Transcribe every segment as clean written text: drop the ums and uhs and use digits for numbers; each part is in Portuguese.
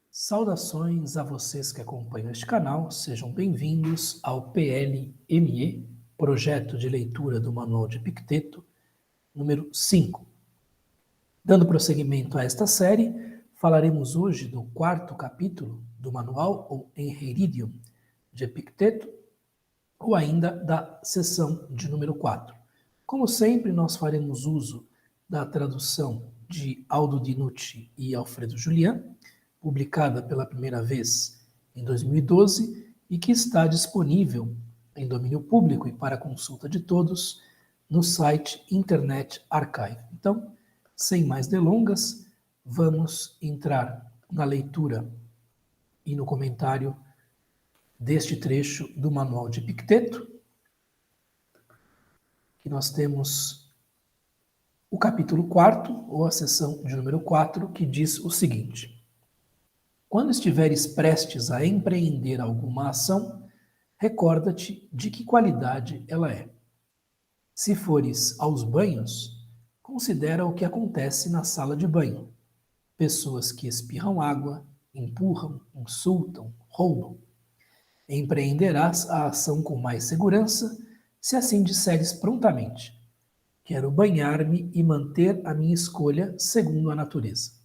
Saudações a vocês que acompanham este canal, sejam bem-vindos ao PLME, Projeto de Leitura do Manual de Epicteto, número 5. Dando prosseguimento a esta série, falaremos hoje do quarto capítulo do manual, ou Enchiridion, de Epicteto, ou ainda da seção de número 4. Como sempre, nós faremos uso da tradução de Aldo Dinucci e Alfredo Julian, publicada pela primeira vez em 2012 e que está disponível em domínio público e para consulta de todos no site Internet Archive. Então, sem mais delongas, vamos entrar na leitura e no comentário deste trecho do Manual de Epicteto, que nós temos o capítulo 4, ou a seção de número 4, que diz o seguinte: quando estiveres prestes a empreender alguma ação, recorda-te de que qualidade ela é. Se fores aos banhos, considera o que acontece na sala de banho. Pessoas que espirram água, empurram, insultam, roubam. Empreenderás a ação com mais segurança, se assim disseres prontamente: quero banhar-me e manter a minha escolha segundo a natureza.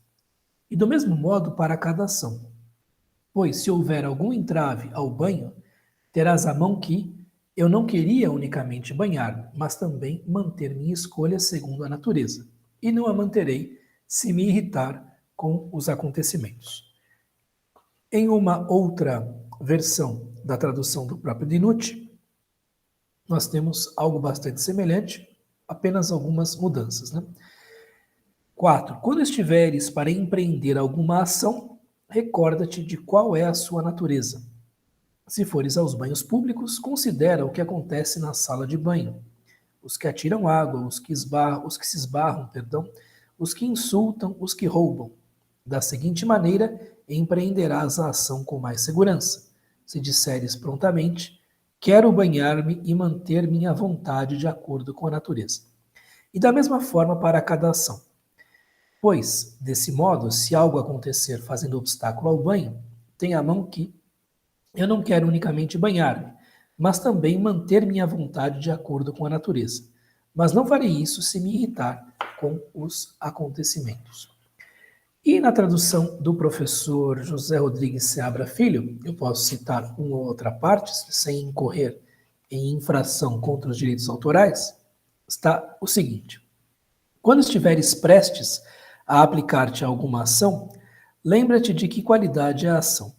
E do mesmo modo para cada ação. Pois se houver algum entrave ao banho, terás à mão que eu não queria unicamente banhar-me, mas também manter minha escolha segundo a natureza, e não a manterei se me irritar com os acontecimentos. Em uma outra versão da tradução do próprio Dinucci, nós temos algo bastante semelhante, apenas algumas mudanças. 4. Quando estiveres para empreender alguma ação, recorda-te de qual é a sua natureza. Se fores aos banhos públicos, considera o que acontece na sala de banho. Os que atiram água, os que se esbarram, os que insultam, os que roubam. Da seguinte maneira, empreenderás a ação com mais segurança. Se disseres prontamente: quero banhar-me e manter minha vontade de acordo com a natureza. E da mesma forma para cada ação. Pois, desse modo, se algo acontecer fazendo obstáculo ao banho, tenha à mão que eu não quero unicamente banhar-me, mas também manter minha vontade de acordo com a natureza. Mas não farei isso se me irritar com os acontecimentos. E na tradução do professor José Rodrigues Seabra Filho, eu posso citar uma ou outra parte, sem incorrer em infração contra os direitos autorais, está o seguinte: quando estiveres prestes a aplicar-te a alguma ação, lembra-te de que qualidade é a ação.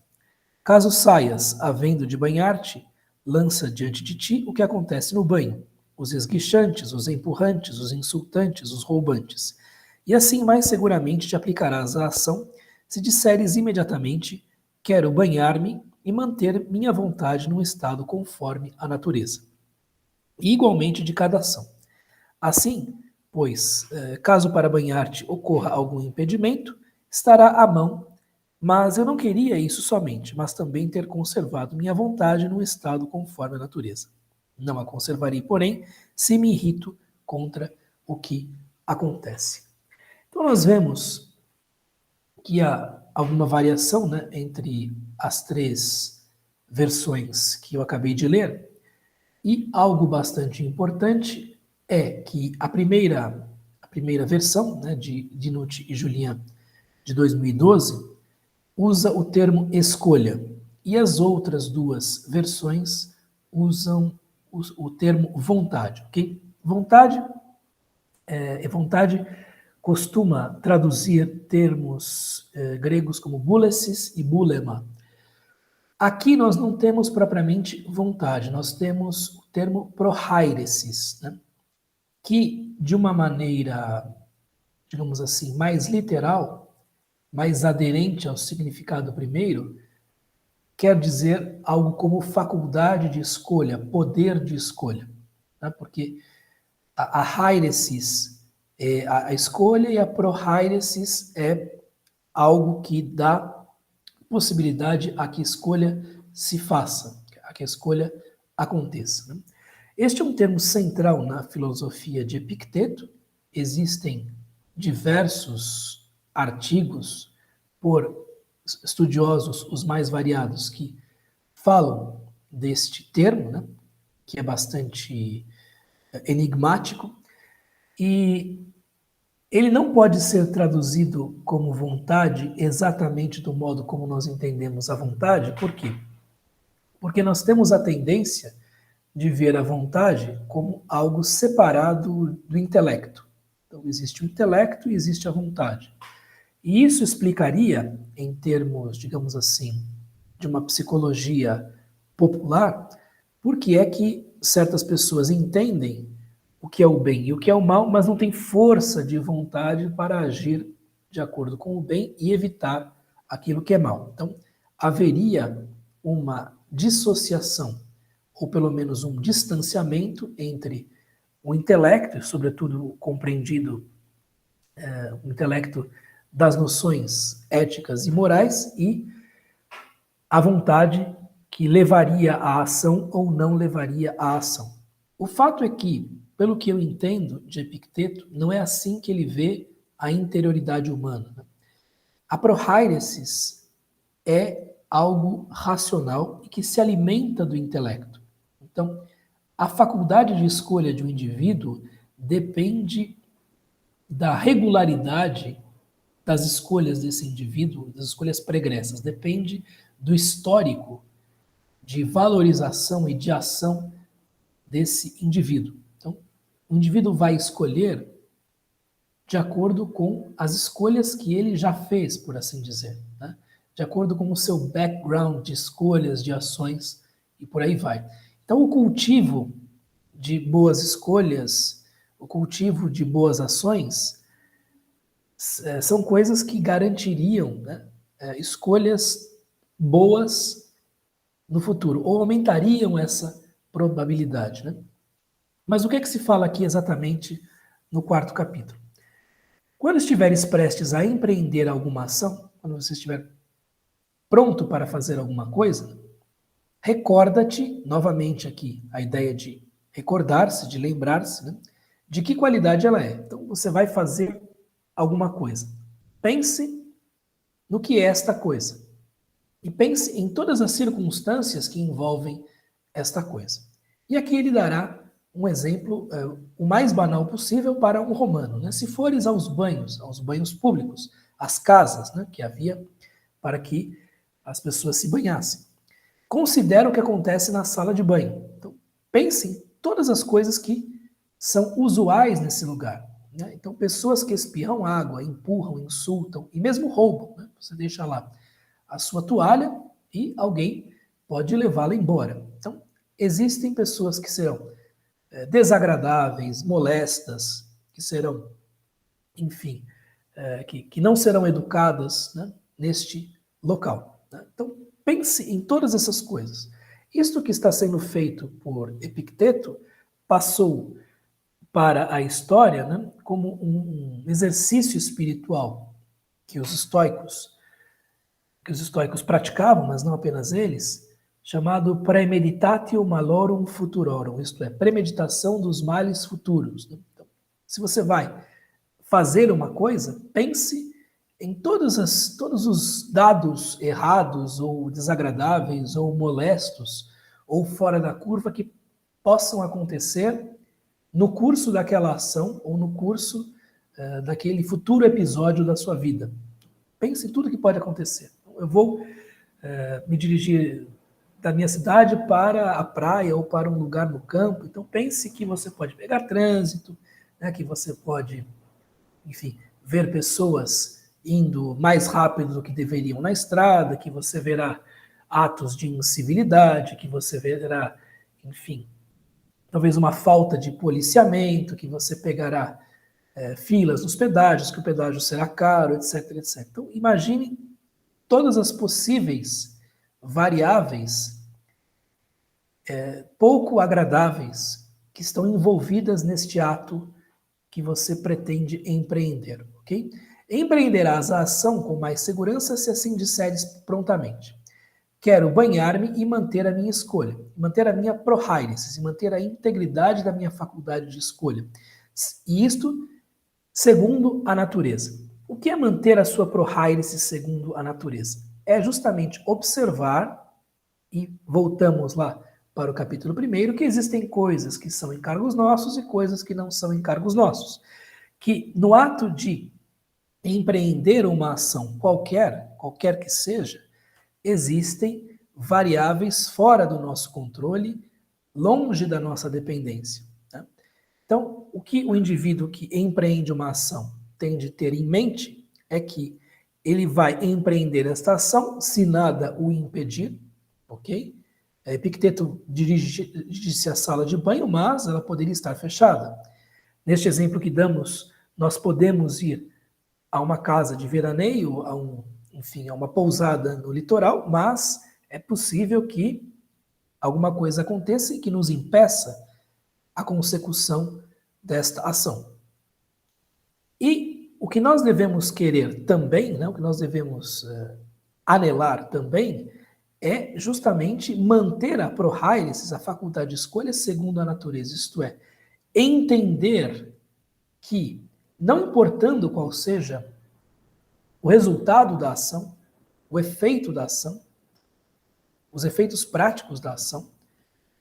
Caso saias, havendo de banhar-te, lança diante de ti o que acontece no banho, os esguichantes, os empurrantes, os insultantes, os roubantes. E assim mais seguramente te aplicarás à ação, se disseres imediatamente: quero banhar-me e manter minha vontade num estado conforme a natureza. E igualmente de cada ação. Assim, pois, caso para banhar-te ocorra algum impedimento, estará à mão. Mas eu não queria isso somente, mas também ter conservado minha vontade num estado conforme a natureza. Não a conservarei, porém, se me irrito contra o que acontece. Então nós vemos que há alguma variação, entre as três versões que eu acabei de ler, e algo bastante importante é que a primeira versão, de Dinucci e Julian, de 2012, usa o termo escolha, e as outras duas versões usam o termo vontade, ok? Vontade costuma traduzir termos gregos como boulesis e boulema. Aqui nós não temos propriamente vontade, nós temos o termo prohairesis, que de uma maneira, digamos assim, mais literal, mais aderente ao significado primeiro, quer dizer algo como faculdade de escolha, poder de escolha. Porque a hairesis é a escolha e a prohairesis é algo que dá possibilidade a que a escolha se faça, a que a escolha aconteça. Este é um termo central na filosofia de Epicteto. Existem diversos artigos por estudiosos os mais variados que falam deste termo, né, que é bastante enigmático, e ele não pode ser traduzido como vontade exatamente do modo como nós entendemos a vontade. Por quê? Porque nós temos a tendência de ver a vontade como algo separado do intelecto. Então, existe o intelecto e existe a vontade. E isso explicaria, em termos, digamos assim, de uma psicologia popular, por que é que certas pessoas entendem o que é o bem e o que é o mal, mas não têm força de vontade para agir de acordo com o bem e evitar aquilo que é mal. Então, haveria uma dissociação, ou pelo menos um distanciamento entre o intelecto, sobretudo compreendido o intelecto das noções éticas e morais, e a vontade que levaria à ação ou não levaria à ação. O fato é que, pelo que eu entendo de Epicteto, não é assim que ele vê a interioridade humana. A prohairesis é algo racional e que se alimenta do intelecto. Então, a faculdade de escolha de um indivíduo depende da regularidade das escolhas desse indivíduo, das escolhas pregressas, depende do histórico de valorização e de ação desse indivíduo. Então, o indivíduo vai escolher de acordo com as escolhas que ele já fez, por assim dizer, né? De acordo com o seu background de escolhas, de ações e por aí vai. Então, o cultivo de boas escolhas, o cultivo de boas ações, são coisas que garantiriam, né, escolhas boas no futuro, ou aumentariam essa probabilidade. Né? Mas o que é que se fala aqui exatamente no quarto capítulo? Quando estiveres prestes a empreender alguma ação, quando você estiver pronto para fazer alguma coisa, recorda-te, novamente aqui, a ideia de recordar-se, de lembrar-se, né, de que qualidade ela é. Então, você vai fazer alguma coisa. Pense no que é esta coisa. E pense em todas as circunstâncias que envolvem esta coisa. E aqui ele dará um exemplo, o mais banal possível para um romano. Né? Se fores aos banhos públicos, às casas, né, que havia para que as pessoas se banhassem. Considera o que acontece na sala de banho. Então, pense em todas as coisas que são usuais nesse lugar. Né? Então, pessoas que espirram água, empurram, insultam e mesmo roubam. Né? Você deixa lá a sua toalha e alguém pode levá-la embora. Então, existem pessoas que serão desagradáveis, molestas, que serão, enfim, que não serão educadas, né, neste local. Né? Então, pense em todas essas coisas. Isto que está sendo feito por Epicteto passou para a história, né, como um exercício espiritual que os estoicos praticavam, mas não apenas eles, chamado premeditatio malorum futurorum, isto é, premeditação dos males futuros. Então, se você vai fazer uma coisa, pense em todos os dados errados ou desagradáveis ou molestos ou fora da curva que possam acontecer no curso daquela ação ou no curso daquele futuro episódio da sua vida. Pense em tudo que pode acontecer. Eu vou me dirigir da minha cidade para a praia ou para um lugar no campo. Então pense que você pode pegar trânsito, né, que você pode, enfim, ver pessoas indo mais rápido do que deveriam na estrada, que você verá atos de incivilidade, que você verá, enfim, talvez uma falta de policiamento, que você pegará filas nos pedágios, que o pedágio será caro, etc, etc. Então imagine todas as possíveis variáveis pouco agradáveis que estão envolvidas neste ato que você pretende empreender, ok? Empreenderás a ação com mais segurança se assim disseres prontamente. Quero banhar-me e manter a minha escolha, manter a minha prohairesis, e manter a integridade da minha faculdade de escolha. E isto segundo a natureza. O que é manter a sua prohairesis segundo a natureza? É justamente observar, e voltamos lá para o capítulo 1, que existem coisas que são encargos nossos e coisas que não são encargos nossos. Que no ato de empreender uma ação qualquer que seja, existem variáveis fora do nosso controle, longe da nossa dependência. Né? Então, o que o indivíduo que empreende uma ação tem de ter em mente é que ele vai empreender esta ação se nada o impedir, ok? Epicteto dirige-se à sala de banho, mas ela poderia estar fechada. Neste exemplo que damos, nós podemos ir a uma casa de veraneio, a uma pousada no litoral, mas é possível que alguma coisa aconteça e que nos impeça a consecução desta ação. E o que nós devemos querer também, né, o que nós devemos anelar também, é justamente manter a prohairesis, a faculdade de escolha segundo a natureza, isto é, entender que, não importando qual seja o resultado da ação, o efeito da ação, os efeitos práticos da ação,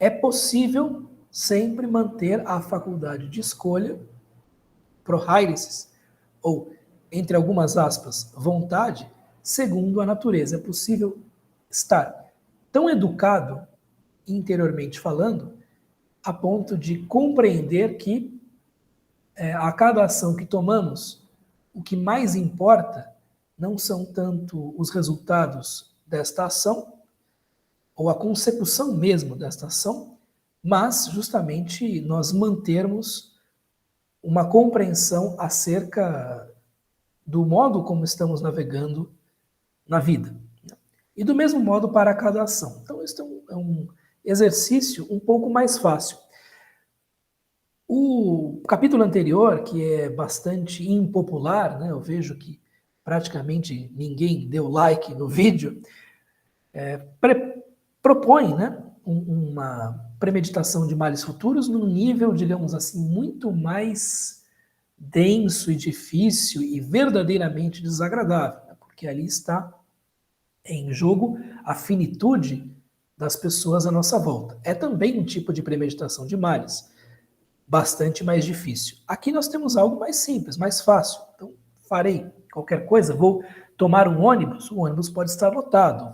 é possível sempre manter a faculdade de escolha, prohairesis, ou, entre algumas aspas, vontade, segundo a natureza. É possível estar tão educado, interiormente falando, a ponto de compreender que a cada ação que tomamos, o que mais importa não são tanto os resultados desta ação, ou a consecução mesmo desta ação, mas justamente nós mantermos uma compreensão acerca do modo como estamos navegando na vida. E do mesmo modo para cada ação. Então, isso é um exercício um pouco mais fácil. O capítulo anterior, que é bastante impopular, né, eu vejo que praticamente ninguém deu like no vídeo, propõe, né, uma premeditação de males futuros num nível, digamos assim, muito mais denso e difícil e verdadeiramente desagradável, né, porque ali está em jogo a finitude das pessoas à nossa volta. É também um tipo de premeditação de males, bastante mais difícil. Aqui nós temos algo mais simples, mais fácil. Então, farei qualquer coisa, vou tomar um ônibus, o ônibus pode estar lotado,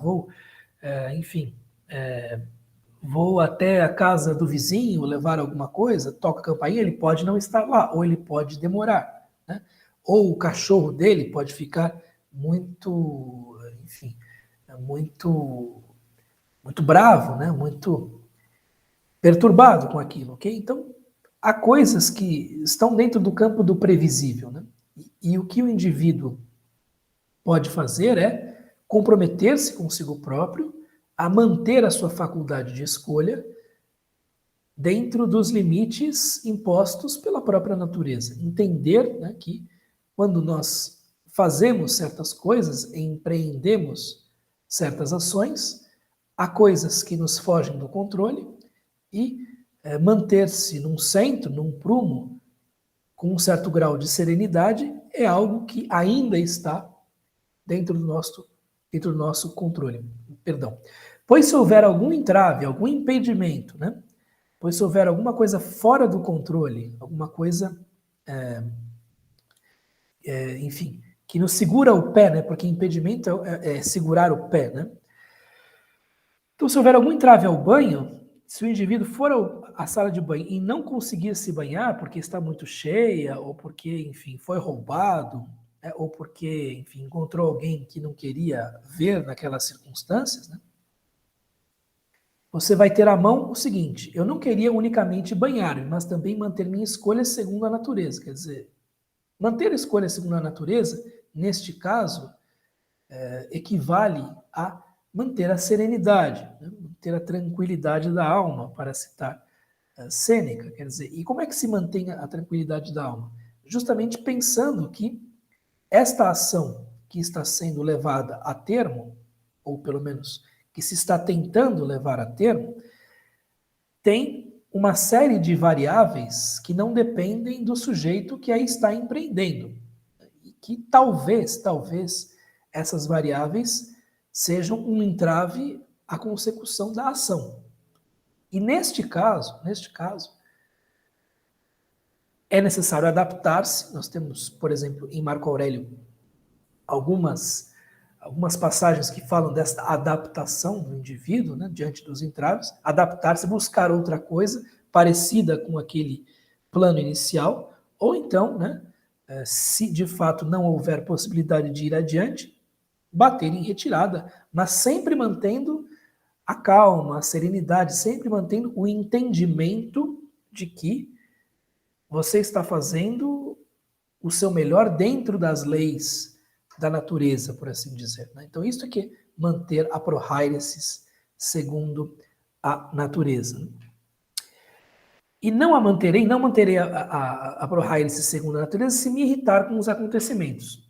vou até a casa do vizinho levar alguma coisa, toca a campainha, ele pode não estar lá, ou ele pode demorar, né? Ou o cachorro dele pode ficar muito, muito bravo, né? Muito perturbado com aquilo, ok? Então, há coisas que estão dentro do campo do previsível, né? E o que o indivíduo pode fazer é comprometer-se consigo próprio a manter a sua faculdade de escolha dentro dos limites impostos pela própria natureza. Entender, né, que quando nós fazemos certas coisas, empreendemos certas ações, há coisas que nos fogem do controle e manter-se num centro, num prumo, com um certo grau de serenidade, é algo que ainda está dentro do nosso controle. Perdão. Pois se houver algum entrave, algum impedimento, né? Pois se houver alguma coisa fora do controle, alguma coisa, que nos segura o pé, né? Porque impedimento é segurar o pé, né? Então, se houver algum entrave ao banho, se o indivíduo for à sala de banho e não conseguir se banhar porque está muito cheia, ou porque, enfim, foi roubado, ou porque, enfim, encontrou alguém que não queria ver naquelas circunstâncias, né? Você vai ter à mão o seguinte: eu não queria unicamente banhar-me, mas também manter minha escolha segundo a natureza. Quer dizer, manter a escolha segundo a natureza, neste caso, equivale a manter a serenidade, né? Manter a tranquilidade da alma, para citar Sêneca. Quer dizer, e como é que se mantém a tranquilidade da alma? Justamente pensando que esta ação que está sendo levada a termo, ou pelo menos que se está tentando levar a termo, tem uma série de variáveis que não dependem do sujeito que aí está empreendendo. que talvez essas variáveis sejam um entrave à consecução da ação. E neste caso, é necessário adaptar-se. Nós temos, por exemplo, em Marco Aurélio, algumas passagens que falam desta adaptação do indivíduo, né, diante dos entraves, adaptar-se, buscar outra coisa parecida com aquele plano inicial, ou então, né, se de fato não houver possibilidade de ir adiante, bater em retirada, mas sempre mantendo a calma, a serenidade, sempre mantendo o entendimento de que você está fazendo o seu melhor dentro das leis da natureza, por assim dizer. Né? Então, isso é que é manter a prohairesis segundo a natureza. E não manterei a prohairesis segundo a natureza se me irritar com os acontecimentos.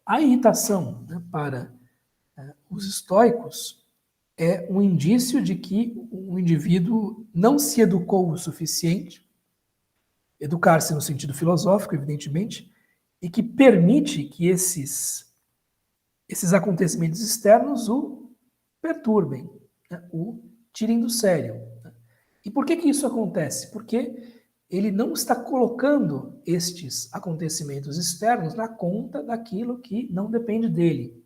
A irritação, né, para os estoicos é um indício de que o indivíduo não se educou o suficiente, educar-se no sentido filosófico, evidentemente, e que permite que esses acontecimentos externos o perturbem, né, o tirem do sério. Né? E por que isso acontece? Porque ele não está colocando estes acontecimentos externos na conta daquilo que não depende dele.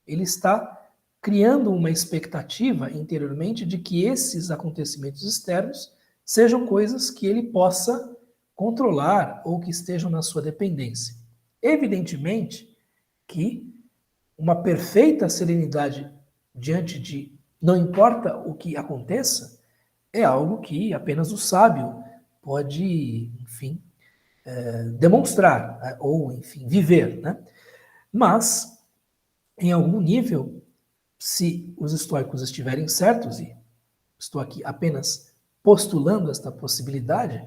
Ele está criando uma expectativa interiormente de que esses acontecimentos externos sejam coisas que ele possa controlar ou que estejam na sua dependência. Evidentemente que uma perfeita serenidade diante de não importa o que aconteça é algo que apenas o sábio pode, enfim, demonstrar ou, enfim, viver, né? Mas, em algum nível, se os estoicos estiverem certos, e estou aqui apenas postulando esta possibilidade,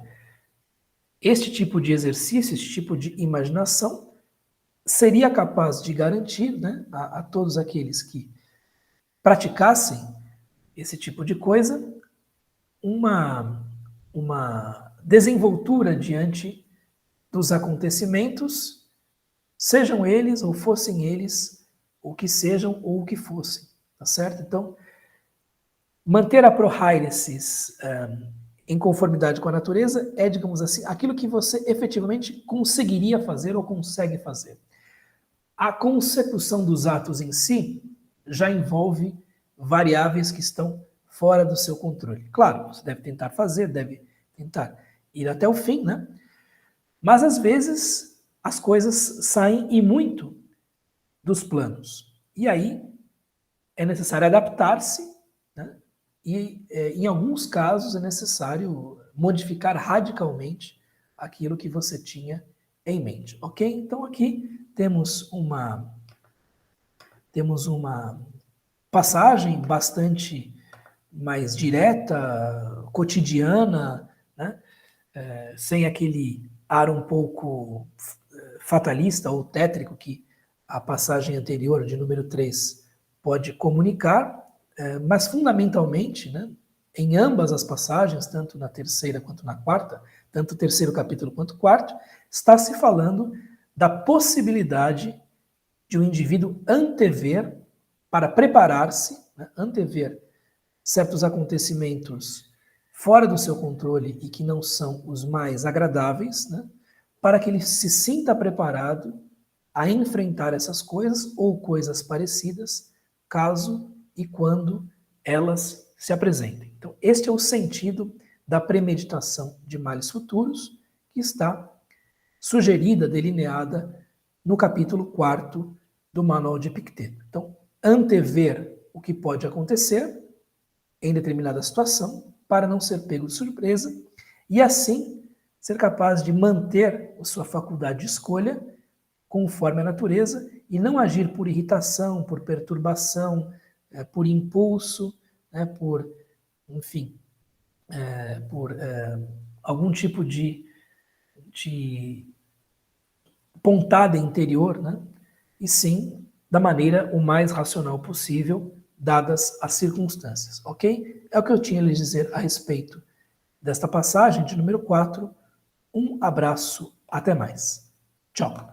este tipo de exercício, este tipo de imaginação, seria capaz de garantir, né, a todos aqueles que praticassem esse tipo de coisa uma desenvoltura diante dos acontecimentos, sejam eles ou fossem eles o que sejam ou o que fossem, tá certo? Então, manter a prohairesis em conformidade com a natureza é, digamos assim, aquilo que você efetivamente conseguiria fazer ou consegue fazer. A consecução dos atos em si já envolve variáveis que estão fora do seu controle. Claro, você deve tentar fazer, deve tentar ir até o fim, né? Mas às vezes as coisas saem e muito dos planos. E aí é necessário adaptar-se, né? E em alguns casos é necessário modificar radicalmente aquilo que você tinha em mente, ok? Então aqui temos uma passagem bastante mais direta, cotidiana, né? Sem aquele ar um pouco fatalista ou tétrico que a passagem anterior, de número 3, pode comunicar, mas fundamentalmente, né, em ambas as passagens, tanto na terceira quanto na quarta, tanto o terceiro capítulo quanto o quarto, está se falando da possibilidade de um indivíduo antever, para preparar-se, né, antever certos acontecimentos fora do seu controle e que não são os mais agradáveis, né, para que ele se sinta preparado a enfrentar essas coisas ou coisas parecidas, caso e quando elas se apresentem. Então, este é o sentido da premeditação de males futuros, que está sugerida, delineada no capítulo 4 do Manual de Epicteto. Então, antever o que pode acontecer em determinada situação, para não ser pego de surpresa, e assim ser capaz de manter a sua faculdade de escolha conforme a natureza e não agir por irritação, por perturbação, por impulso, né, por, enfim, por algum tipo de pontada interior, né, e sim da maneira o mais racional possível, dadas as circunstâncias, ok? É o que eu tinha a lhes dizer a respeito desta passagem de número 4. Um abraço, até mais. Tchau.